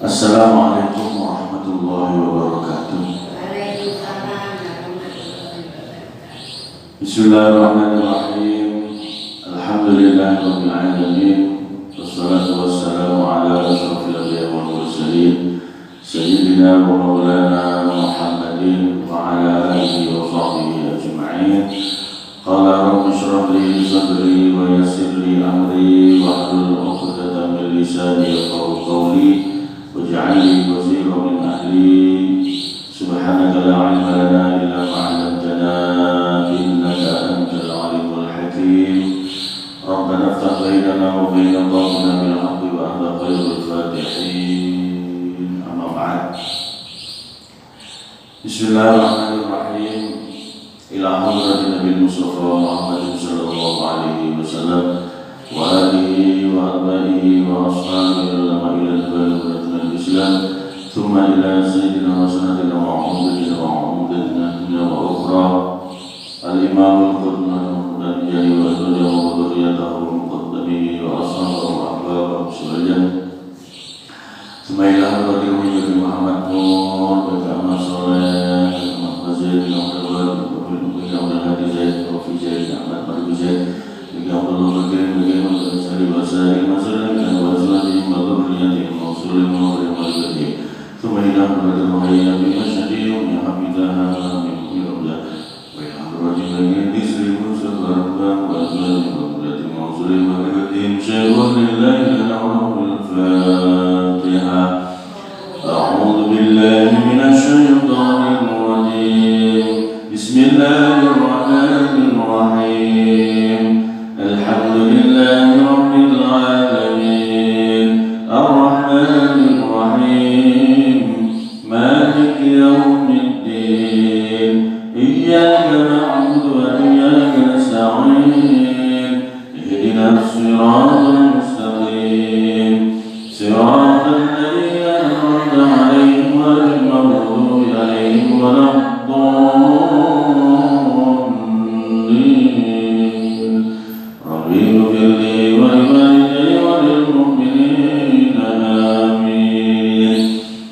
Assalamualaikum warahmatullahi wabarakatuh. Bismillahirrahmanirrahim. Alhamdulillahirabbil alamin. Wassalatu wassalamu ala asyrofil anbiya'i wal mursalin sayyidina wa maulana Muhammadin wa ala alihi wa sahbihi ajma'in. Qala rabbi shrah li sadri wa yassir li amri wahlul 'uqdatam min lisani yafqahu qawli waj'alni waziran min ahli. Subhanaka la 'ilma lana illa ma 'allamtana innaka antal 'alimul hakim. Rabbana iftah bainana wa baina qawmina bil haqqi wa anta khairul fatihin. Amma ba'd. Bismillahirrahmanirrahim. Ila hadratin Nabi Mustafa Muhammad sallallahu alaihi wasallam wa alihi wa abaihi wa ashabihi ulama ila al Islam, thumma ila sayyidina wa sanadina wa umdatina dunya wa ukhra al-imam al-qudman al-jani wa dunya wa dhurriyyatahu al-muqaddami wa ashabahu wa ahbabahu sekalian. Thumma ila hadratin Nabi Muhammad Nur wa Ahmad Saleh Ahmad Fazil wa Abdul Hadi Zaid wa Fi Zaid Ahmad Marbi Zaid wa Abdullah Bakir wa Sari wa Sari Masalah wa Azwajihim wa dhurriyyatihim wa usulihim wa walidayhim. Thumma ila hadratil muhayyina bi masyadihim ya hamidaha min qillah wa ila hadratil isri musafarqa wa azwajihim wa dhurriyyatihim wa usulihim wa walidayhim. Syai'un lillahi al-amru al-Fatiha. A'udzu billahi minasy syaithanir rajim. Bismillahirrahmanirrahim. Alhamdulillahi rabbil alamin. Ar-Rahmanir Rahim. Maliki yaumiddin. Iyyaka na'budu wa iyyaka nasta'in. Ihdinas siratal mustaqim. Siratal ladzina an'amta 'alaihim ghairil maghdubi 'alaihim waladdallin. Rabbi ighfirli wa liwalidayya wa lil mu'minina amin.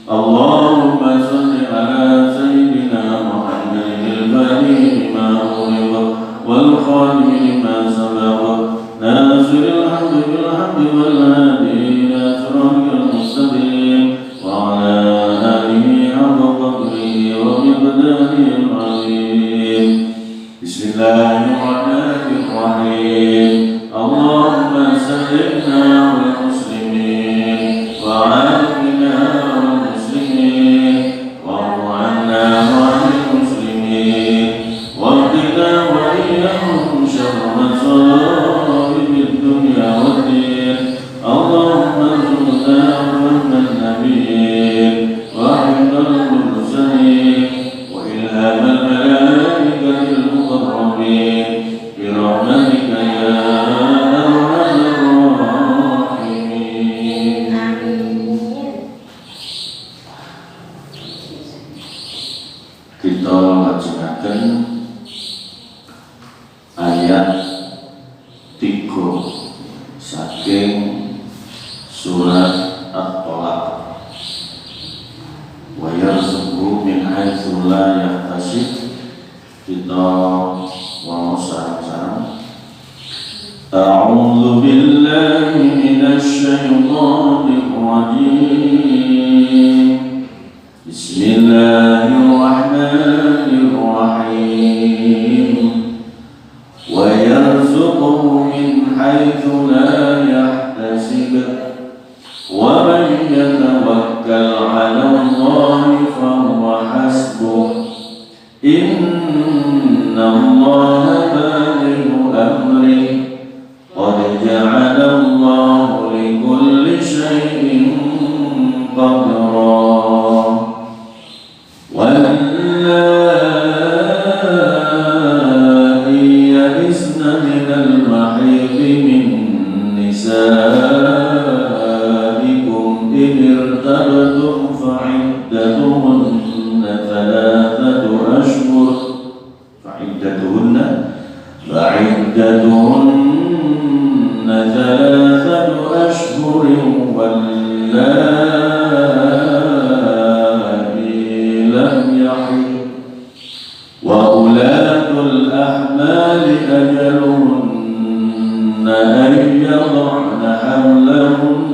Allahumma shalli ala sayyidina Muhammadin al-fatih lima ughliqa wal khatim lima sabaqa nasiril haqqi bil haqqi wal hadi ila siratal mustaqim wa ala alihi haqqa qadrihi wa miqdarihi al-'azim. Bismillahirrahmanirrahim. Allahumma sallimna wal muslimin wa afina wal muslimin wa anna wal muslimin wa qina wa iyyahum syarra masa'ibid dunya wad din. Allahumma zidna rahman nabiyyin wa hifdhal mursalin wa ilhamal malaikatil muqarrabin bi rahmatika ya arhamar rahimin. Kita lajengaken ayat 3 saking surat At-Tolaq. Wa yarzuqhu min haitsu la yahtasib. Kita mau sareng-sareng. A'udzu billahi minasy syaithanir rajim. Bismillahirrahmanirrahim. Wa yarzuqhu min haitsu la yahtasib. Wa man yatawakkal 'ala Allahi fa huwa hasbuh. Inna Allaha balighu amri. Qad ja'ala Allahu li kulli shay'in qadra. Wallati ya'isna minal mahidi min nisaikum in irtabtum fa'iddatuhunna thalatha فعدتهن 3 أشهر واللائي لم يحضن وأولاة الأحمال أجلهن أن يضعن حملهن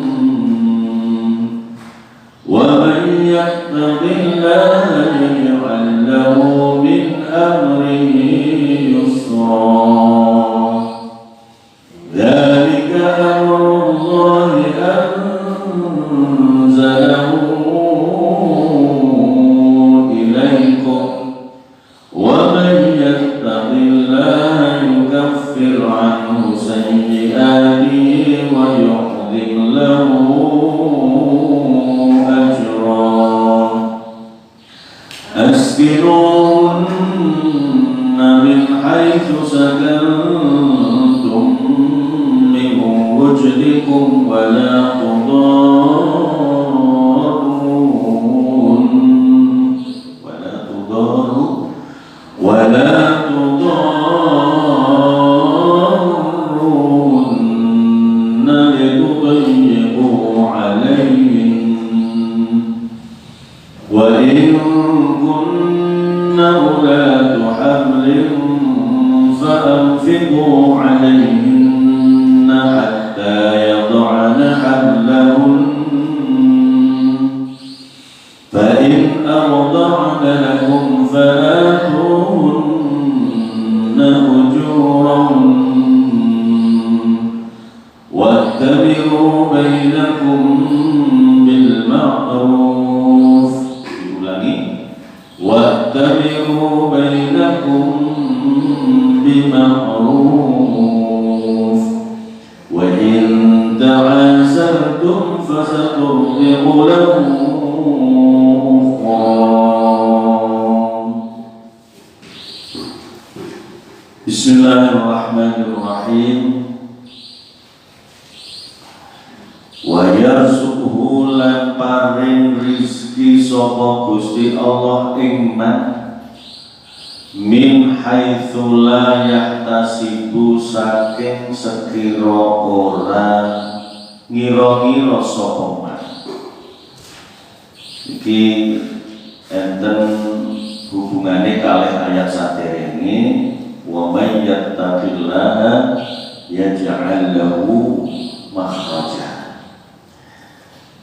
ومن يتق الله يجعل له من أمره يسرا ذلك أمر الله أنزله إليكم ومن يتق الله يكفر عنه سيئاته ويعظم له أجرا أسكنوهن من حيث سكنتم من وجدكم ولا تضاروهن لتضيقوا عليهن وإن كن أولاد حمل فأنفقوا عليهن حتى يضعن حملهن فإن أرضعن لكم فآتوهن أجورهن واتبعوا بينكم بالمعروف واتبعوا بينكم بمعروف وإن تعاسرتم فسترضع له Bismillahirrahmanirrahim. Wa yarzuqhu lan paring rizki sapa Gusti Allah ing man min haitsu la yahtasibu saking sekira ora ngira-ngira sapa man. Iki enten hubungane kalih ayat saderenge wa may yattaqillaha yaj'al lahu makhraja.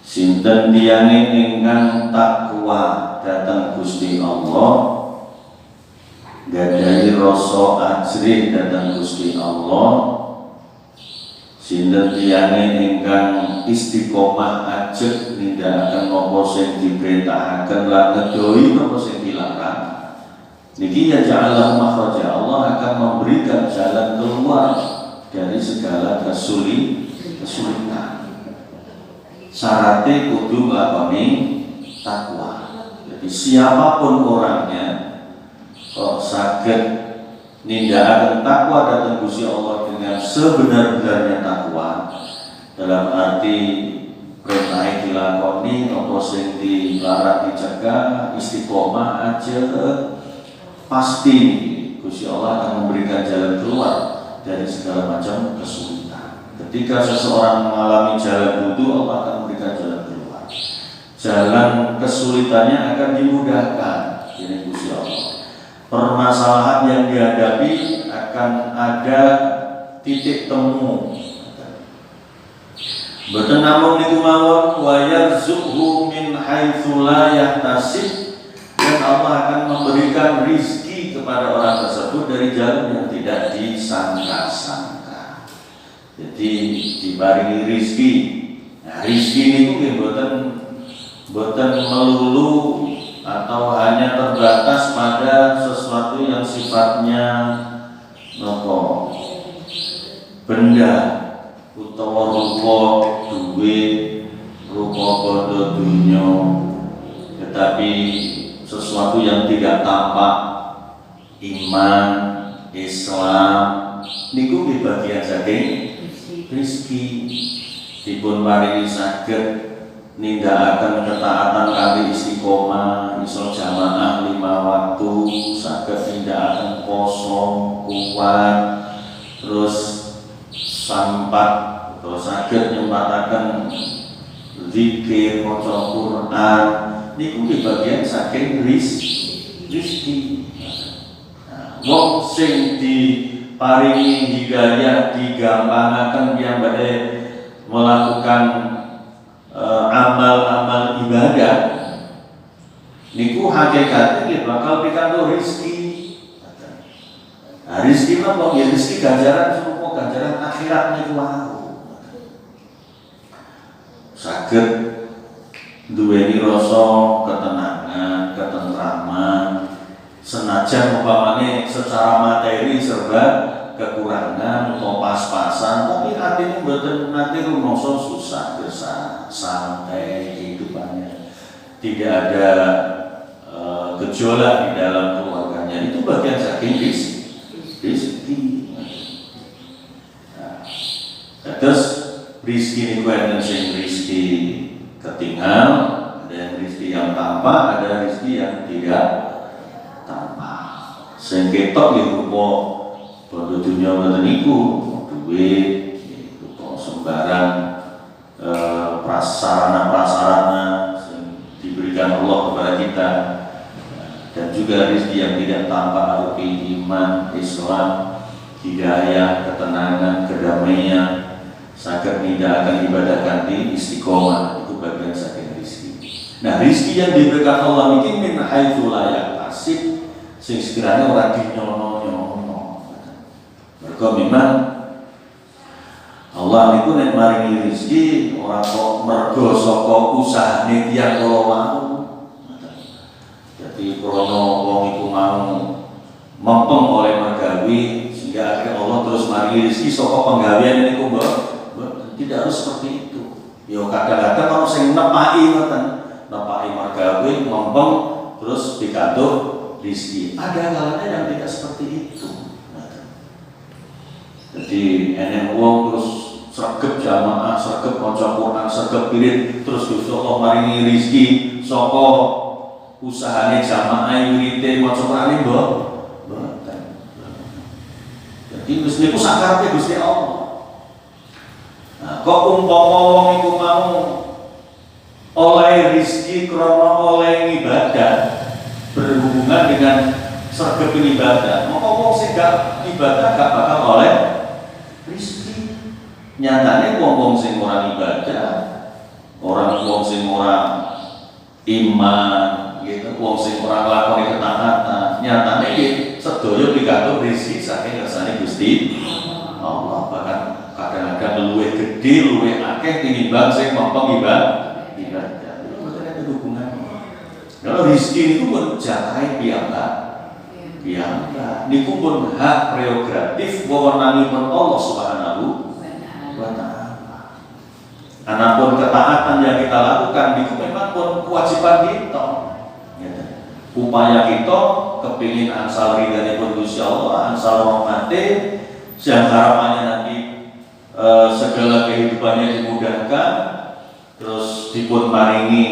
Sinten tiyane ingkang takwa dhateng Gusti Allah gadahi rasa ajrih dhateng Gusti Allah. Sinten tiyane ingkang istiqomah ajeg nindakaken apa sing diperintahaken lan ngedohi apa sing dilarang, niki ya ja'alahu makhraja. Allah akan memberikan jalan keluar dari segala kesulitan. Syaratnya kudu nglakoni takwa. Jadi siapapun orangnya kok saged nindakaken takwa dhateng Gusti Allah dengan sebenar-benarnya takwa, dalam arti perintah dilakoni, apa sing dilarang dicegah, istiqomah aja, pasti Gusti Allah akan memberikan jalan keluar dari segala macam kesulitan. Ketika seseorang mengalami jalan buntu, Allah akan memberikan jalan keluar. Jalan kesulitannya akan dimudahkan. Ini Gusti Allah. Permasalahan yang dihadapi akan ada titik temu. Boten namung niku mawon wa yarzuqhu min haitsu la yahtasib, dan Allah akan memberikan rizki kepada orang tersebut dari jalan yang tidak disangka-sangka. Jadi diparingi rizki. Nah, rizki niku nggih boten melulu atau hanya terbatas pada sesuatu yang sifatnya nopo benda utawa rupa duit, rupa bondo dunya, tetapi sesuatu yang tidak tampak, iman, Islam niku nggih bagian saking rezeki. Dipun paringi saged nindakaken ketaatan kali istiqomah, iso jamaah 5 waktu, saged nindakaken poso, kuat, terus sampat atau saged nyempataken zikir maca Quran niku di bagian saking rizki. Wong sing diparingi hidayah digampangaken piyambake melakukan amal-amal ibadah niku hakikate bakal pikantuk rezeki. Nah, rezeki napa? Ya rezeki ganjaran serupa ganjaran akhirat niku wae. Saged duweni rasa ketenangan, ketentraman, senajan umpamane secara materi serba kekurangan atau pas-pasan, tapi hatinya mboten nanti rumangsa susah, gesah, santai kehidupannya, tidak ada gejolak di dalam keluarganya. Itu bagian saking rezeki. Nah, terus rezeki niku enten sing rezeki ketinggal, ada yang rezeki yang tampak, ada rezeki yang tidak tampak. Sing ketok nggih rupa bondo dunya ngoten niku, duit, rupa sembarang prasarana yang diberikan Allah kepada kita, dan juga rezeki yang tidak tampak berupa iman, Islam, hidayah, ketenangan, kedamaian, saged nindakaken ibadah kanthi istiqomah, itu bagian saking rezeki. Nah, rezeki yang diberikan Allah niki min haitsu la yahtasib, sing sekiranya ora dinyono-nyono. Mergo memang Allah niku nek maringi rezeki ora kok mergo saka usahane tiyang kala mau. Jadi krana wong iku mau mempeng oleh mergawi sehingga akhirnya Allah terus maringi rezeki saka penggawean niku tidak harus seperti itu. Yo kadang-kadang kalau sing nepaki ngoten, nepaki mergawe mempeng terus dikantuk rezeki. Ada kalanya yang tidak seperti itu. Jadi enek wong terus sregep jamaah, sregep maca Quran, sregep wirid, terus Gusti Allah maringi rezeki saka usahane jamaah wirite maca Quran mboten. Jadi wis niku sakarepe Gusti Allah. Nah, kok umpama wong iku mau oleh rezeki krana oleh ibadah berhubungan dengan sregep ibadah, maka wong sing gak ibadah gak bakal oleh rezeki. Nyatane wong sing ora ibadah, wong sing ora iman, gitu, wong sing ora nglakoni ketaatan, nyatane iki sedaya pikantuk rezeki saking kersane Gusti Allah. Bahkan kadang-kadang luwih gede, luwih akeh tinimbang sing mempeng ibadah. Itu mboten ada hubungannya. Kalau rezeki niku pun jatahe piyambak. Niku pun hak prerogatif wewenangipun Allah Subhanahu wa taala. Anapun ketaatan yang kita lakukan niku memang pun kewajiban kita. Upaya kita kepingin ansal ridhanipun Gusti Allah, ansal rahmate, yang harapannya nanti segala kehidupannya dimudahkan, terus dipun maringi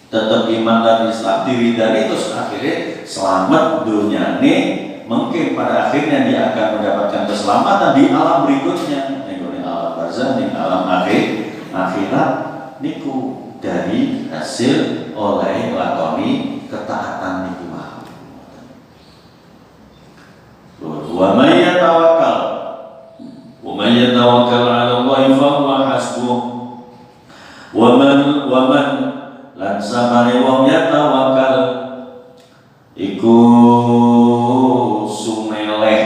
tetap iman dan Islam diridani, terus akhirnya selamat dunyane, mungkin pada akhirnya dia akan mendapatkan keselamatan di alam berikutnya, di alam barzakh, di alam akhirat niku dari hasil oleh lakoni ketaatan niku mau. Wa may yatawakkal 'ala Allah fa huwa hasbuh. Wa man lan sabane wong yatawakkal iku sumeleh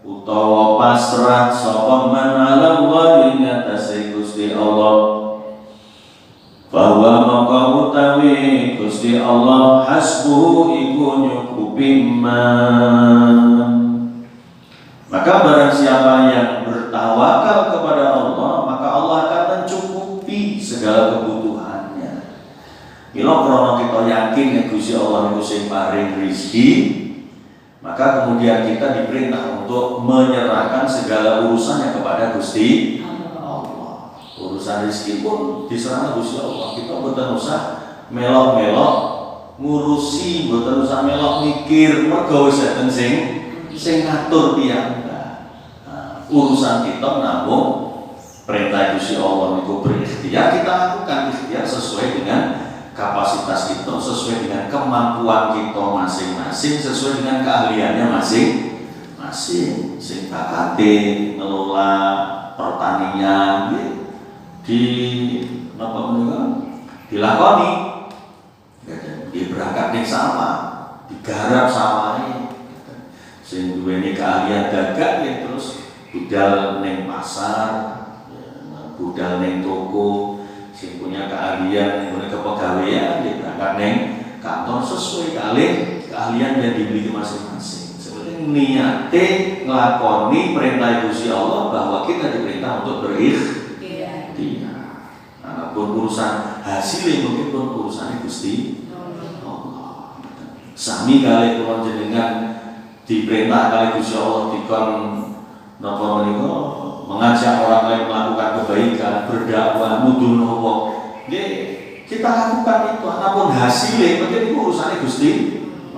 utawa pasrah sapa man 'ala Allah ing atase Gusti Allah. Bahwa maka utawi Gusti Allah hasbuh iku nyukupi man. Maka barang siapa yang bertawakal kepada Allah, maka Allah akan mencukupi segala kebutuhannya. Bila krono kita yakin ya Gusti Allah niku sing paring rezeki, maka kemudian kita diperintah untuk menyerahkan segala urusannya kepada Gusti Allah. Urusan rezeki pun diserahkan Gusti Allah. Kita boten usah melok-melok ngurusi, boten usah melok mikir, mergo wis enten sing sing ngatur piyambak. Urusan kita namun perintah Gusti Allah niku berikhtiar, kita lakukan ikhtiar sesuai dengan kapasitas kita, sesuai dengan kemampuan kita masing-masing, sesuai dengan keahliannya masing-masing. Sing bakate ngelola pertanian di napa menika dilakoni. Dia berangkat ning sawah, digarap sawahe. Sing duweni keahlian dagang ya terus budal ning pasar, budal ning toko, sing punya keahlian ning kepegawaian dia berangkat ning kantor sesuai kali keahlian yang dimiliki masing-masing. Sebenarnya niate nglakoni perintah Gusti Allah bahwa kita diperintah untuk berikhtiar. Apapun urusan hasilnya mungkin pun urusannya Gusti Allah. Sami kali kula jenengan diperintah kali Gusti Allah dikon napa menika mengajak orang lain melakukan kebaikan, berdakwah, nuduh wong. Nggih, kita lakukan itu, apapun hasilnya mungkin itu urusannya Gusti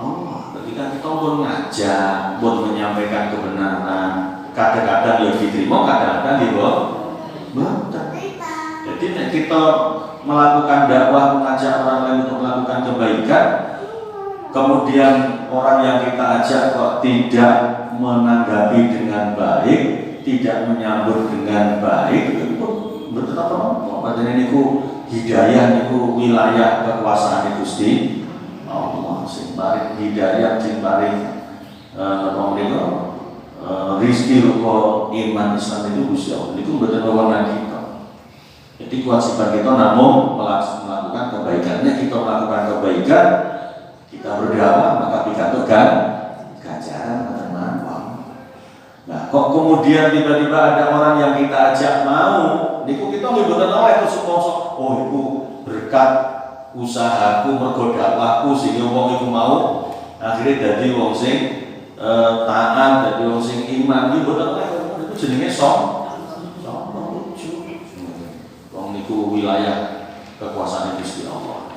Allah. Ketika kita pun ngajak, pun menyampaikan kebenaran, kadang-kadang ya diterima, kadang-kadang ya boten. Jadi kita melakukan dakwah, mengajak orang lain untuk melakukan kebaikan, kemudian orang yang kita ajak kok tidak menanggapi dengan baik, tidak menyambut dengan baik, itu pun betul apa? Padahal niku hidayah niku wilayah kekuasaan Gusti Allah. Sing paring hidayah, sing paring rizki rupa iman Islam itu Gusti Allah. Niku betul wewenang kita. Jadi kewajiban kita namun melakukan kebaikannya, kita melakukan kebaikan, kita berdakwah maka dikatakan ganjaran teman-teman. Nah, kok kemudian tiba-tiba ada orang yang kita ajak mau, niku kita mboten oleh terus sponsor. Oh, iku berkat usahaku, mergo dakwahku sehingga wong iku mau akhirnya dadi wong sing taat, dadi wong sing iman. Iki mboten oleh, itu jenenge niku wilayah kekuasaan Gusti Allah.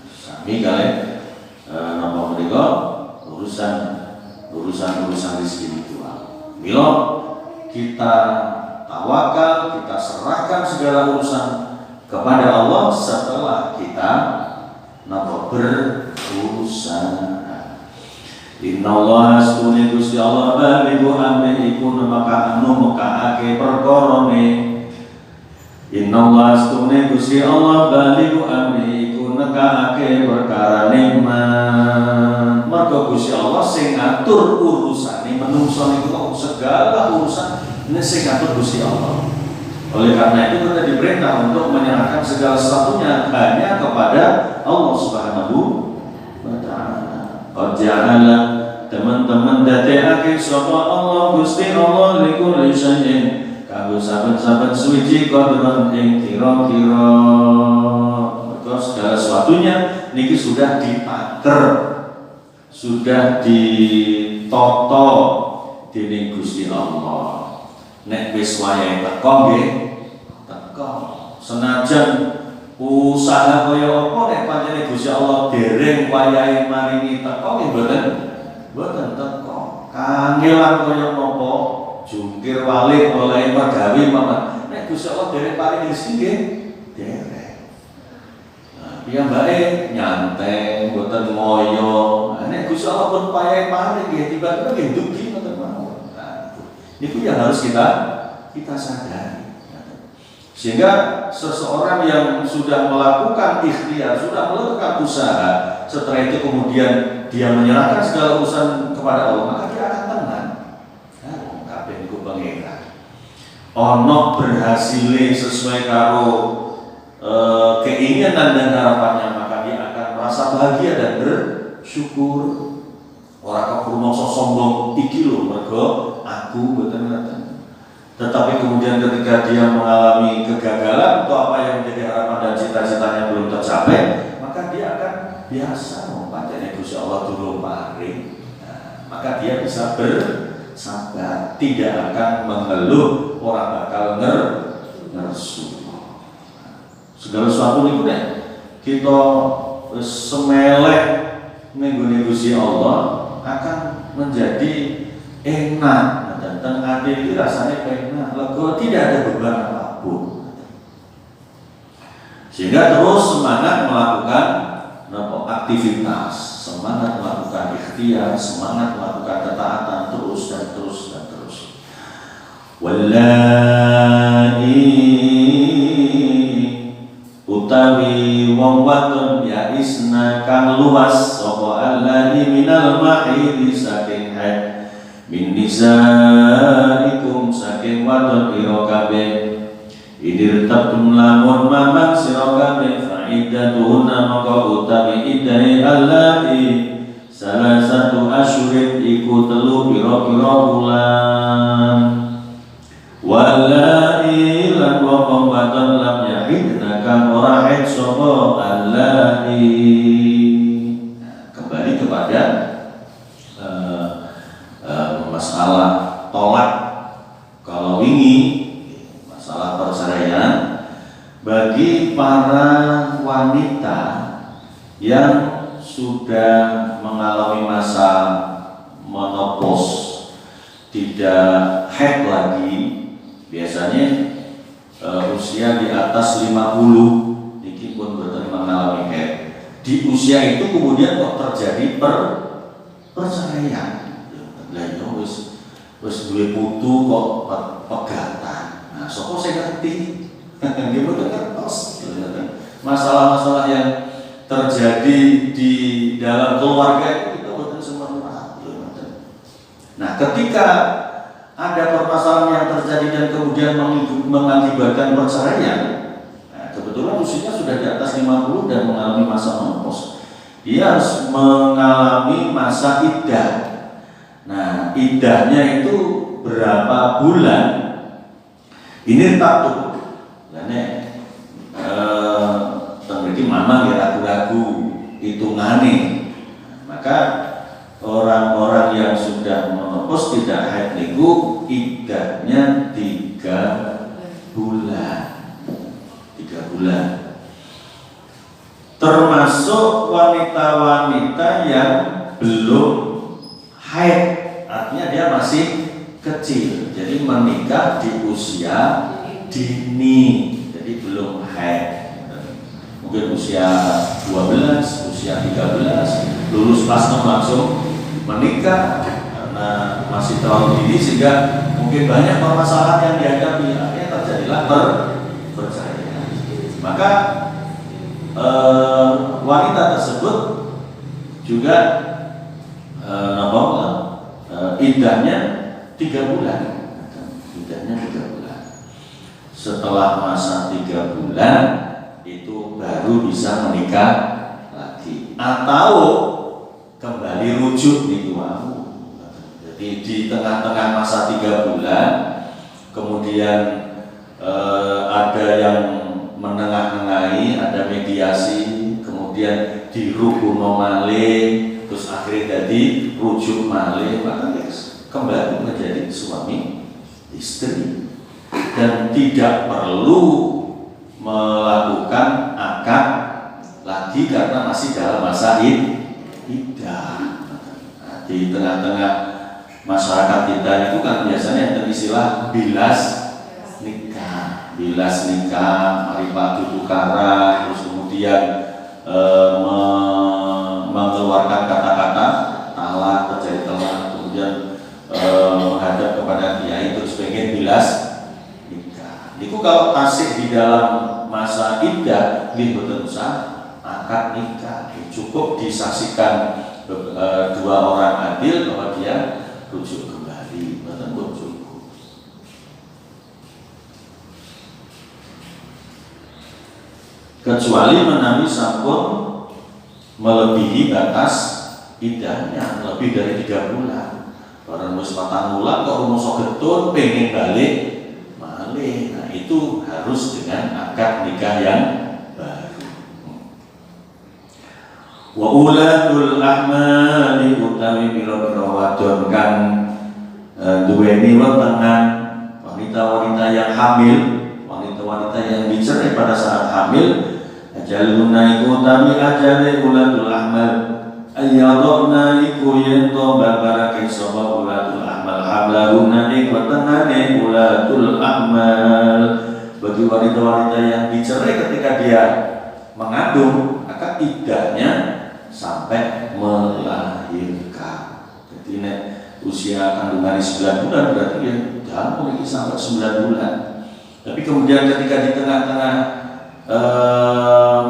Sami kali napa menika urusan rezeki itu. Mila kita tawakal, kita serahkan segala urusan kepada Allah setelah kita napa berurusan. Innallaha astune Gusti Allah balighu amri iku maka anu mekaake perkarane. Innallaha astune Gusti Allah balighu amri iku nekaake perkarane man. Maka Gusti Allah sing ngatur urusane menungso niku segala urusan sing ngatur Gusti Allah. Oleh karena itu kita diperintah untuk menyerahkan segala sesuatunya hanya kepada Allah Subhanahu wa taala. Qadja'ala teman-teman dadekake sapa Allah Gusti Allah likulli syai'in kanggo saben-saben suci qadran ing kira-kira. Maka segala sesuatunya niki sudah ditaker, sudah ditata dening Gusti Allah. Nek wis wayahe teko nggih teko. Senajan usaha kaya apa nek pancene Gusti Allah dereng wayahe maringi teko nggih mboten teko. Kangelan kaya napa jungkir walik oleh pagawe mawon. Nek Gusti Allah dereng paring rezeki nggih dereng. Nah, piyambake nyantai mboten ngoyo. Nek Gusti Allah pun payahe paring nggih tiba-tiba nggih dugi ngoten mawon. Itu yang harus kita sadari. Sehingga seseorang yang sudah melakukan ikhtiar, sudah melakukan usaha, setelah itu kemudian dia menyerahkan segala urusan kepada Allah, maka dia akan tenang. Kabeh niku pangeran. Ono berhasil sesuai karo keinginan dan harapannya, maka dia akan merasa bahagia dan bersyukur. Orang kok rumangsa sombong iki lho mergo aku mboten ngaten. Tetapi kemudian ketika dia mengalami kegagalan atau apa yang menjadi harapan dan cita-citanya belum tercapai, maka dia akan biasa pancene Gusti Allah durung paring. Nah, maka dia bisa bersabar, tidak akan mengeluh, orang bakal ngersu. Segala sesuatu niku nek kita semeleh ning Gusti Allah akan menjadi enak dan ade itu rasanya enak, lega, tidak ada beban apapun. Sehingga terus semangat melakukan aktivitas, semangat melakukan ikhtiar, semangat melakukan ketaatan terus dan terus dan terus. Wallahi utawi wong wadon ya isna kang luas sapa allahi minal mahidi saking haid min nisaikum saking wadon ira kabeh idir tabtum lamun mamang sira kabeh faidatuhunna maka utawi iddahi allahi salah satu asyurin iku telu pira-pira bulan wallahi lan wong wadon lam yahidna kang ora haid sapa allahi. Kembali kepada masalah tolak. Kalau ini masalah perceraian bagi para wanita yang sudah mengalami masa menopause, tidak haid lagi, biasanya usia di atas 50 ini pun mengalami haid. Di usia itu kemudian kok terjadi perceraian. Lah wis duwe putu kok pegatan. Nah, sapa sing ngerti? Nggih mboten ngertos. Masalah-masalah yang terjadi di dalam keluarga itu kita mboten semua. Nah, ketika ada permasalahan yang terjadi dan kemudian mengakibatkan perceraian, nah, kebetulan usianya sudah di atas 50 dan mengalami masa menopause, dia harus mengalami masa iddah. Nah, iddahnya itu berapa bulan? Ini tak tuh, terjadi mama ya ragu-ragu hitungane. Maka orang-orang yang sudah menopause tidak haid niku iddahnya 3 bulan. 3 bulan. Termasuk wanita-wanita yang belum haid, artinya dia masih kecil. Jadi menikah di usia dini, jadi belum haid. Mungkin usia 12, usia 13, lulus pas langsung menikah karena masih terlalu dini sehingga mungkin banyak permasalahan yang dihadapi, akhirnya terjadilah perceraian. Maka wanita tersebut juga iddahnya 3 bulan. Iddahnya 3 bulan. Setelah masa 3 bulan itu baru bisa menikah lagi atau kembali rujuk nih wow. Jadi di tengah-tengah masa 3 bulan kemudian ada yang menengah-nengahi, ada mediasi, kemudian dirukuno malih, terus akhirnya jadi rujuk malih, maka kembali menjadi suami istri dan tidak perlu melakukan akad lagi karena masih dalam masa iddah. Nah, di tengah-tengah masyarakat kita itu kan biasanya ada istilah bilas nikah, maripatu tukara, terus kemudian mengeluarkan kata-kata talak, terjadi talak, kemudian menghadap kepada kiai terus pengen bilas nikah. Itu kalau tasik di dalam masa iddah boten usah akad nikah, cukup disaksikan 2 orang adil bahwa dia rujuk kembali, boten cukup. Kecuali menawi sampun melebihi batas iddahnya lebih dari 3 bulan. Barang wis 4 bulan kok rumoso getun pengen balik malih. Nah, itu harus dengan akad nikah yang baru. Wa ulatul ahmali utawi pira-pira wadon kang duweni wetengan, wanita-wanita yang hamil, wanita-wanita yang dicerai pada saat hamil, ajaluna iku utawi ajale ulatul ahmal, ayyadna iku yento babarake sapa ulatul ahmal hablahunna ing wetengane ulatul ahmal. Bagi wanita-wanita yang dicerai ketika dia mengandung, maka iddahnya sampai melahirkan. Jadi nek usia kandungan 9 bulan berarti ya jangan mulai sampai 9 bulan. Tapi kemudian ketika di tengah-tengah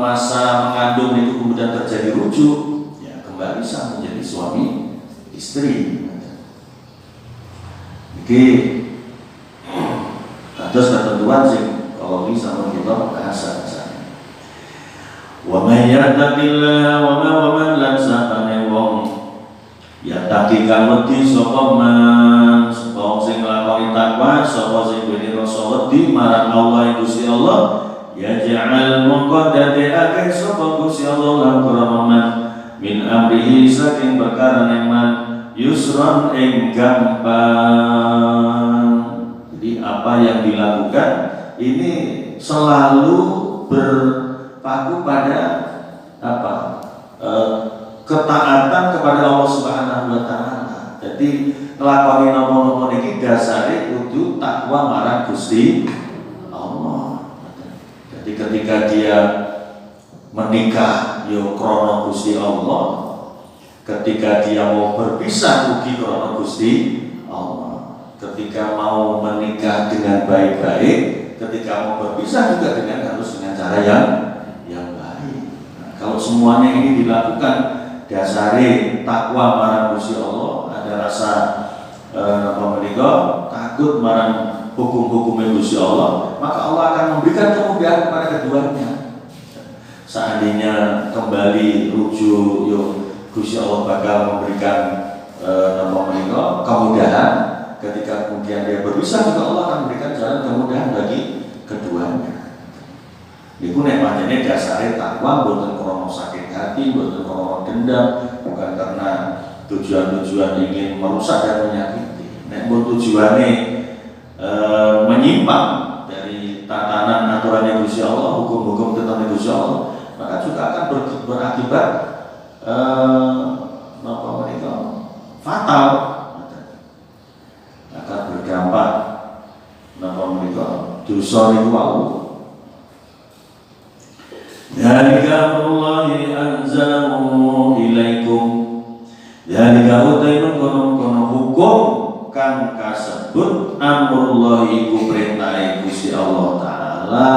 masa mengandung itu kemudian terjadi rujuk, ya kembali sama menjadi suami istri. Oke, terus ketentuan sih kalau ini sama kita bahasa misalnya. Wa may yattaqillaha wa man lan sapane wong yattaqi kang wedi sapa man sapa sing nglakoni takwa sapa sing duwe rasa wedi marang Allah Gusti Allah ya ja'al mongko dadekake sapa Gusti Allah lan karaman min amrihi saking perkara neman yusron ing gampang. Jadi apa yang dilakukan ini selalu berpaku pada apa? Ketaatan kepada Allah Subhanahu wa taala. Jadi nglakoni nopo-nopo niki dasare kudu takwa marang Gusti Allah. Jadi ketika dia menikah yo krana Gusti Allah, ketika dia mau berpisah ugi krana Gusti Allah. Ketika mau menikah dengan baik-baik, ketika mau berpisah juga harus dengan cara yang baik. Nah, kalau semuanya ini dilakukan dasari takwa marang Gusti Allah, ada rasa takut marang hukum-hukum Gusti Allah, maka Allah akan memberikan kemudahan kepada keduanya. Seandainya kembali rujuk, Gusti Allah bakal memberikan kemudahan. Ketika kemudian dia berpisah juga Allah akan memberikan jalan kemudahan bagi keduanya. Iku nek pancene dasare takwa boten krana sakit hati, boten krana dendam, bukan karena tujuan-tujuan ingin merusak dan menyakiti. Nek pun tujuane menyimpang dari tatanan aturannya Gusti Allah, hukum-hukum tentang Gusti Allah, maka juga akan berakibat fatal. Akan berdampak dosa niku wau. Dzalika Allahi anzalahu ilaikum. Dzalika utainun kono hukum kang kasebut amrullahi iku perintah Gusti Allah taala.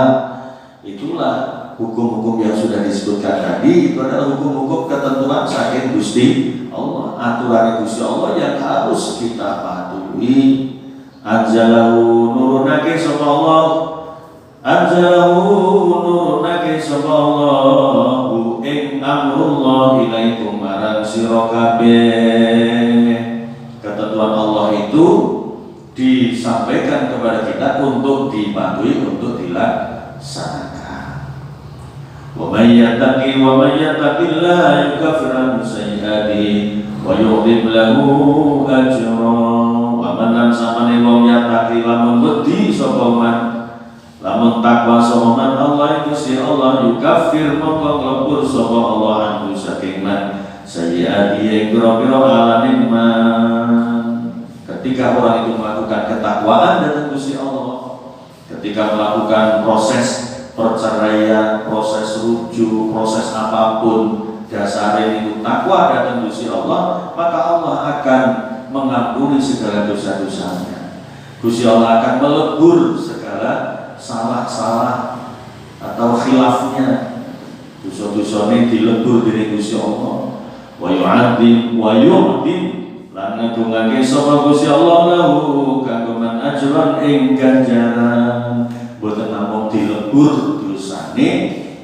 Itulah hukum-hukum yang sudah disebutkan tadi, itu adalah hukum-hukum ketentuan saking Gusti Allah, aturan Gusti Allah yang harus kita patuhi. Anzalahu nurunake sapa Allah, anzalahu nurunake sapa Allah ing amrullah ilaikum marang sira kabeh. Ketentuan Allah itu disampaikan kepada kita untuk dipatuhi, untuk dilaksanakan. Wa may yattaqillaha yukaffir anhu sayyi'atihi wa yu'dhib lahu ajran. Wa man lam samane wong yattaqi lamun wedi sapa man, lamun takwa sapa man Allah Gusti Allah yukaffir mongko nglebur sapa Allah anhu saking man sayyi'atihi pira-pira alane man. Ketika orang itu melakukan ketakwaan datang Gusti Allah, ketika melakukan proses perceraian, proses rujuk, proses apapun, dasarnya itu takwa datang Gusti Allah, maka Allah akan mengampuni segala dosa-dosanya. Gusti Allah akan melebur segala salah-salah atau khilafnya. Dosa-dosanya dilebur dari Gusti Allah. Wa yu'adzim lan ngagungake sapa Gusti Allah lahu kanggo man ajran ing ganjaran. Boten namung dilebur dosane,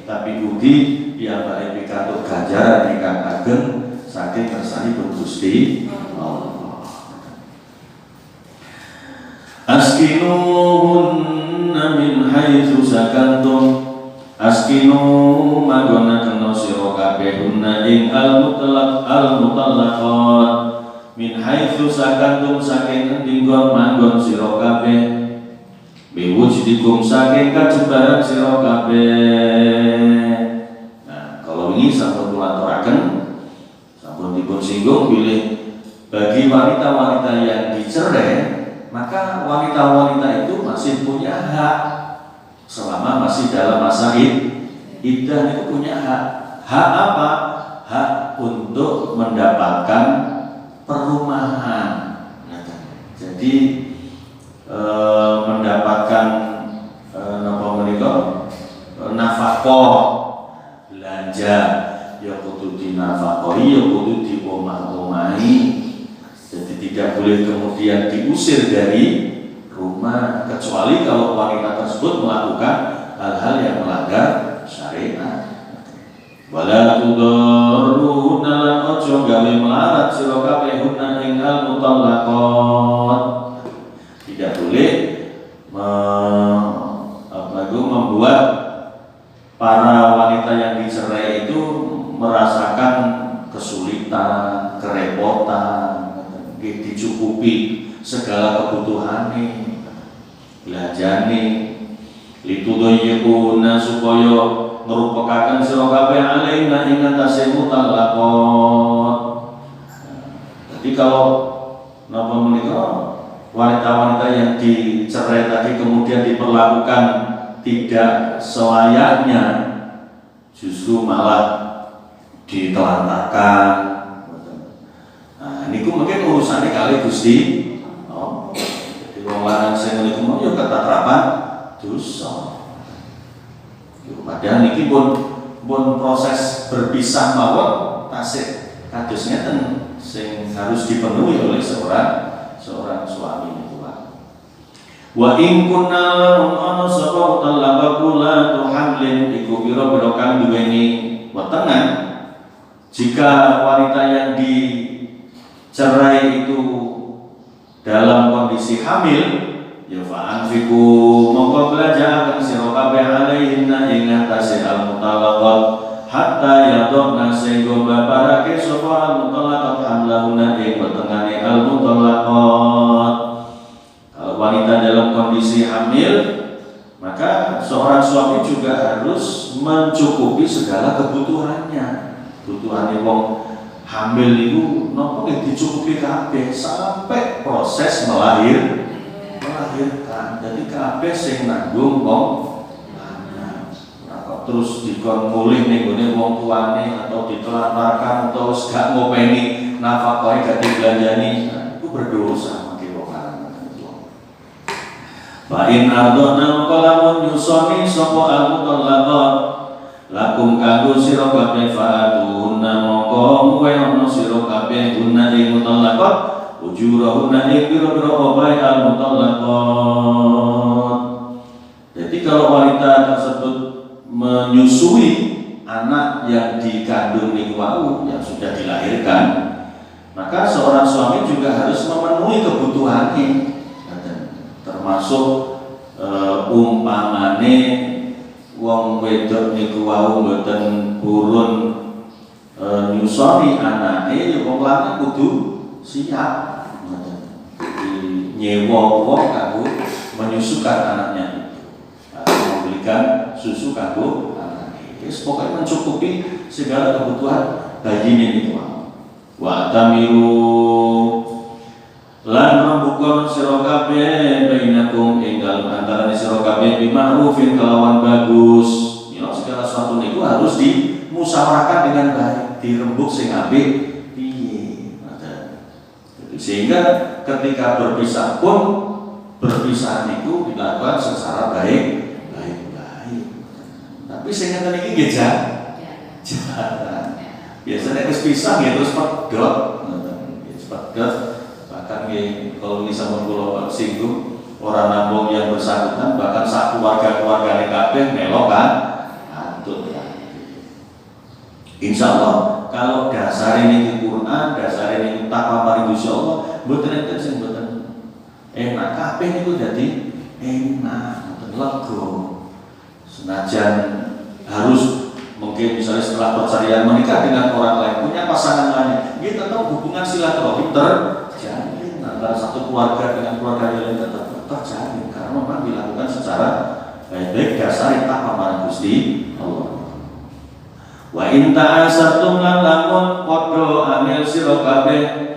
tapi ugi piyambake pikantuk ganjaran ingkang ageng saking kersanipun Gusti Allah. Askinuhunna min haitsu sakantum, askinu manggonaken sira kabeh hunna ing al-mutallaqat min haitsu sakantum saking endi manggon sira kabeh biwujdikum saking kajembaran sira kabeh. Nah, kalau ini sampun kulaturaken, sampun dipun singgung pilih bagi wanita-wanita yang dicerai, maka wanita-wanita itu masih punya hak selama masih dalam masa iddah, itu punya hak. Hak apa? Hak untuk mendapatkan perumahan. Jadi mendapatkan nafkah belanja, ya kudu dinafkahi, ya kudu diomah-omahi. Jadi tidak boleh kemudian diusir dari rumah, kecuali kalau wanita tersebut melakukan hal-hal yang melanggar syariat. Wala tudarruhunna lan ojo gawe melarat sira kabeh hunna ing al-mutallaqat. Tidak boleh membuat para wanita yang dicerai itu merasakan kesulitan, kerepotan, dicukupi segala kebutuhannya, belanjane, litudoyekuna supaya ngrupekaken sira kabeh alaina ing atase mutallaqat. Jadi kalau napa menika wanita-wanita yang dicerai tadi kemudian diperlakukan tidak selayaknya, justru malah ditelantarkan. Nah, ini mungkin urusannya kali Gusti. Jadi wong lanang sing niku mau yo ketatrapan dosa. Padahal niki pun proses berpisah mawon tasik kados ngeten sing harus dipenuhi oleh seorang suami itu. Wa in kunna lahum ana sapa talaqula hamlin iku pira-pira kang duweni wetengan. Jika wanita yang dicerai itu dalam kondisi hamil, ya fa'anfiku mongko belajar sira kabeh alaihinna ing atase al-mutallaqat hatta yadonna sehingga babarake sapa al-mutallaqat hamlahuna ing wetengane al-mutallaqat. Kalau wanita dalam kondisi hamil, maka seorang suami juga harus mencukupi segala kebutuhannya. Kebutuhannya wong hamil itu nopo dicukupi kabeh sampai proses melahirkan. Jadi kabeh sing nanggung wong lanang. Terus dikon mulih ning gone wong tuane atau ditelantarkan atau gak ngopeni nafkahe gak dibelanjani, itu berdosa. Fa in ardana qalamun yusami sapa al-mutallaqat lakum kanggo sira kabeh fa'atuhunna mongko muwehna sira kabeh guna ing mutallaqat ujurahunna ing pira-pira obahe al-mutallaqat. Jadi kalau wanita tersebut menyusui anak yang dikandung niku wau yang sudah dilahirkan, maka seorang suami juga harus memenuhi kebutuhannya. Termasuk umpamane wong wedok niku wau mboten purun nyusoni anake, ya wong lanang kudu siap nyewa wong kanggo menyusukan anaknya itu, membelikan susu kanggo anake. Wis pokoke mencukupi segala kebutuhan bagine niku. Wa tamiru lan rembukon sira kabeh bainakum ing dalem antarané sira kabeh bima'rufin kelawan bagus. Ya segala sesuatu niku harus dimusyawarahkan dengan baik, dirembuk sing apik piye. Sehingga ketika berpisah pun berpisah niku dilakukan secara baik-baik. Tapi sing ngeten iki nggih jabatan. Biasanya wis pisah ya terus pedhot. Pedhot. Bahkan kalau misalnya pulau singgung orang nambung yang bersangkutan, bahkan satu keluarga kabeh melok kan antut. Insya Allah kalau dasar ini Quran, dasar ini takwa maring Gusti Allah, mboten enten sing mboten enak kabeh niku dadi enak, mboten lega. Senajan harus mungkin misalnya setelah perceraian menikah dengan orang lain, punya pasangan lain, dia tetap hubungan silaturahim terjalin antara satu keluarga dengan keluarga yang lain tetap terjalin karena memang dilakukan secara baik-baik dasar takwa marang Gusti Allah. Wa in ta'asartum lan lamun padha angel sira kabeh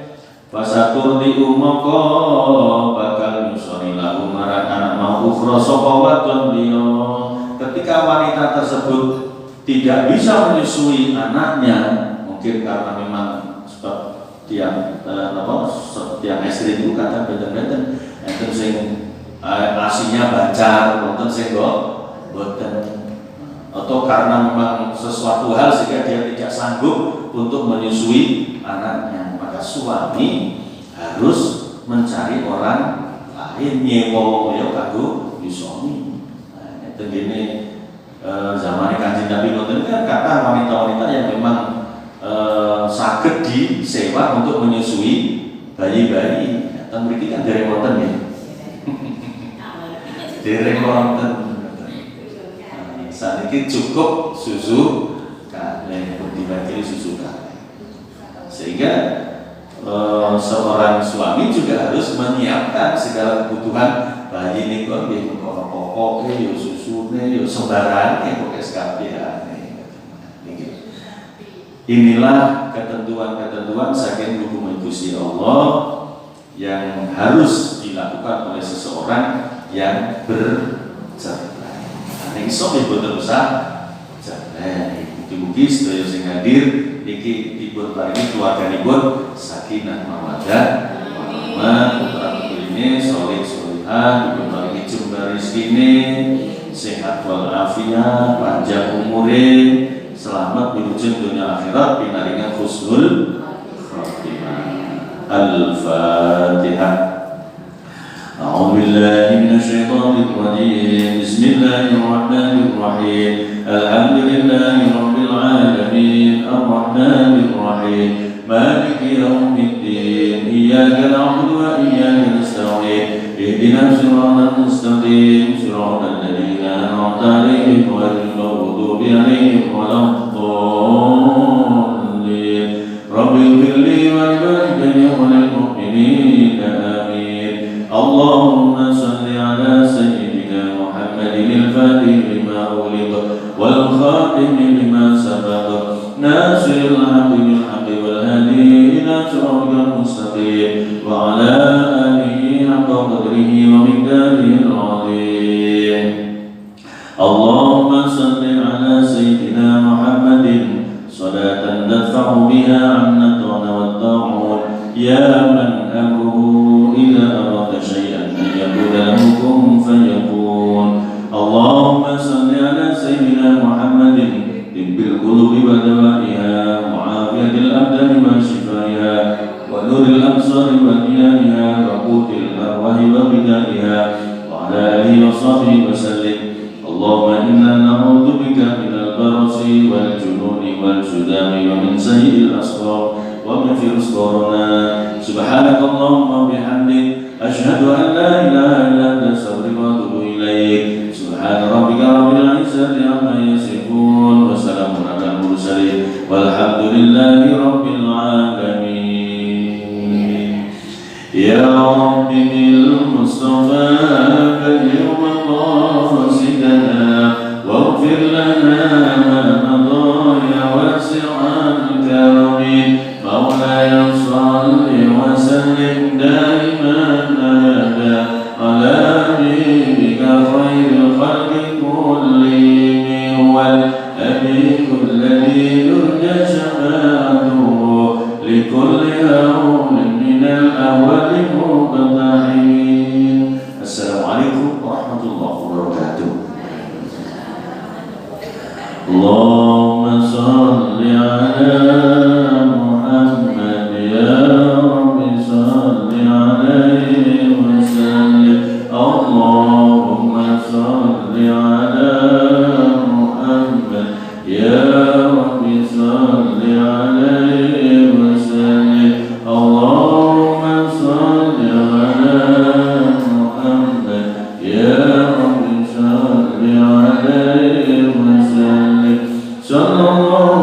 fasaturdi umaka bakal nyusoni lagu marang anak mau ukhra sapa wadon liya. Ketika wanita tersebut tidak bisa menyusui anaknya, mungkin karena memang sebab tiang istri itu kadang beda-beda, enten sing asinya bancar, wonten sing boten, atau karena memang sesuatu hal sehingga dia tidak sanggup untuk menyusui anaknya, maka suami harus mencari orang lain nyewa wong liya kanggo nyusoni. Begini zaman Kanjeng Nabi ngoten kan kata wanita-wanita yang memang saged disewa untuk menyusui bayi-bayi. Teng mriki kan dereng wonten ya. Dereng wonten. Saniki cukup susu kaleng dibagi susu kaleng. Sehingga seorang suami juga harus menyiapkan segala kebutuhan bayi ini kok nggih pokok-pokoke yo susune yo sembarane pokoke sekabehane. Inilah ketentuan-ketentuan saking hukum Gusti Allah yang harus dilakukan oleh seseorang yang bercerai. Nek iso boten usah cerai. Mugi-mugi sedaya sing hadir iki dipun paringi keluarganipun sakinah mawaddah warahmah, putra-putri ini soleh solehah, dipun paringi jembar rezekine, sehat walafiat, panjang umure, selamat di ujung dunia akhirat, pinaringan husnul khatimah. Al-Fatihah. A'udzu billahi minasyaitonir rajim. Bismillahirrahmanirrahim. Alhamdulillahi rabbil alamin. Arrahmanir rahim. Maliki yaumiddin. Iyyaka na'budu wa iyyaka nasta'in. Ihdinas siratal mustaqim. Siratal ladzina an'amta 'alaihim ghairil maghdubi 'alaihim waladdallin. Rabbil firli wa liwalidayya wa lil mu'minin. Amin. Allahumma salli ala sayyidina Muhammadin al-Fatih lima ughliqa wal khatim lima sabaqa nasiril haqqi bil haqqi wal hadi ila siratal mustaqim wa ala alihi haqqa qadrihi wa miqdarihi al-'azim. Allahumma salli ala sayyidina Muhammadin salatan tadfa'u biha 'anna at-ta'na wat-ta'un ya man amruhu idza arada shay'an an yaqula lahu kun fayakun. Allahumma salli ala sayyidina Muhammadin tibbil qulubi wa dawa'iha mu'afiyatil abdani wa shifaiha wa nuril absari wa diyaniha wa qutil arwahi wa bidaiha wa ala alihi wa sahbihi wa sallim. Allahumma inna na'udzu bika minal barasi wal jununi wal judami wa min sayyi'il asqam wa min virus corona. Subhanakallahumma bihamdik asyhadu an la ilaha illa anta astaghfiruka wa atubu ilaik. Subhana rabbika rabbil izzati amma yasifun wa salamun alal mursalin walhamdulillahi rabbil alamin. Ya Rabbi bil Mustafa balligh maqasidana waghfir lana ma madha ya wasi'al karami. Maulaya salli wa sallim daiman abada ala nabiyika khairil khalqi kullihim wal habibul ladzi yurja shafa'atuhu likulli hawlin minal awwali muqta'in. Assalamualaikum warahmatullahi wabarakatuh. Allahumma salli ala Muhammad ya Rabbi salli alaihi wa sallim. Allahumma salli ala Muhammad ya Rabbi salli alaihi wa sallim. Allahumma salli ala Muhammad ya Rabbi salli alaihi wa sallim. Sallallahu